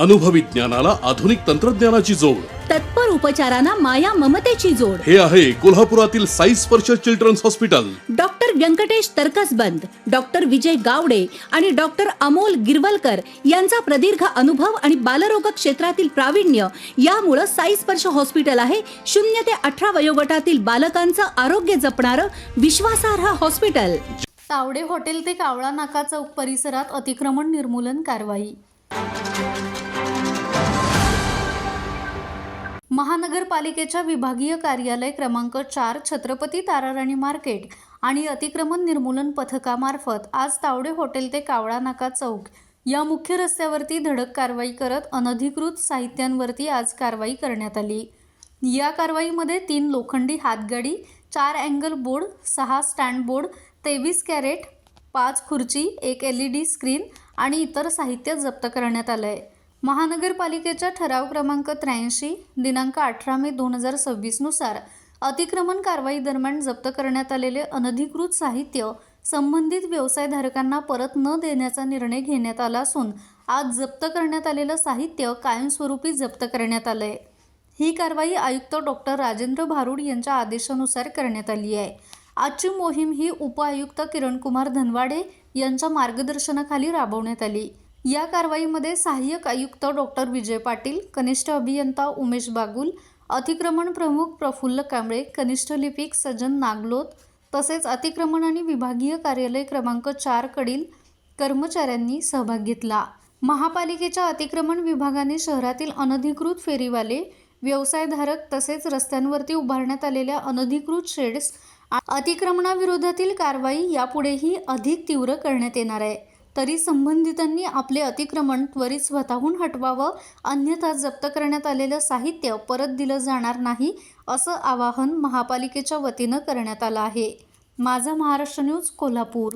अनुभवी ज्ञानाला आधुनिक तंत्रज्ञानाची जोड, तत्पर उपचारांना माया ममतेची जोड. हे आहे कोल्हापुरातील Sai Sparsh children's hospital. Doctor Vyankatesh Tarkasband, doctor Vijay Gawade आणि डॉक्टर अमोल गिरवलकर यांचा प्रदीर्घ अनुभव आणि बालरोग क्षेत्रातील प्रावीण्य यामुळे साई स्पर्श हॉस्पिटल आहे 0 ते 18 वयोगटातील बालकांचं आरोग्य जपणारं विश्वासार्ह हॉस्पिटल. तावडे हॉटेल ते कावळा नाका चौक परिसरात अतिक्रमण निर्मूलन कारवाई. महानगरपालिकेच्या विभागीय कार्यालय क्रमांक 4 छत्रपती ताराराणी मार्केट आणि अतिक्रमण निर्मूलन पथकामार्फत आज तावडे हॉटेल ते कावळा नाका चौक या मुख्य रस्त्यावरती धडक कारवाई करत अनधिकृत साहित्यांवरती आज कारवाई करण्यात आली. या कारवाईमध्ये 3 लोखंडी हातगाडी, 4 angle board, 6 stand board, 23 crate, 5 खुर्ची, 1 LED स्क्रीन आणि इतर साहित्य जप्त करण्यात आलं आहे. महानगरपालिकेच्या ठराव क्रमांक 83 दिनांक 18 मे 2026 नुसार अतिक्रमण कारवाई दरम्यान जप्त करण्यात आलेले अनधिकृत साहित्य संबंधित व्यवसायधारकांना परत न देण्याचा निर्णय घेण्यात आला असून आज जप्त करण्यात आलेलं साहित्य कायमस्वरूपी जप्त करण्यात आलं आहे. ही कारवाई आयुक्त डॉक्टर राजेंद्र भारुड यांच्या आदेशानुसार करण्यात आली आहे. आजची मोहीम ही उपआयुक्त किरणकुमार धनवाडे यांच्या मार्गदर्शनाखाली राबवण्यात आली. या कारवाईमध्ये सहाय्यक आयुक्त डॉक्टर विजय पाटील, कनिष्ठ अभियंता उमेश बागुल, अतिक्रमण प्रमुख प्रफुल्ल कांबळे, कनिष्ठ लिपिक सजन नागलोत तसेच अतिक्रमण आणि विभागीय कार्यालय क्रमांक 4 कडील कर्मचाऱ्यांनी सहभाग घेतला. महापालिकेच्या अतिक्रमण विभागाने शहरातील अनधिकृत फेरीवाले, व्यवसायधारक तसेच रस्त्यांवरती उभारण्यात आलेल्या अनधिकृत शेड्स अतिक्रमणाविरोधातील कारवाई यापुढेही अधिक तीव्र करण्यात येणार आहे. तरी संबंधितांनी आपले अतिक्रमण त्वरित स्वतःहून हटवावं, अन्यथा जप्त करण्यात आलेलं साहित्य परत दिलं जाणार नाही असं आवाहन महापालिकेच्या वतीनं करण्यात आलं आहे. माझा महाराष्ट्र न्यूज कोल्हापूर.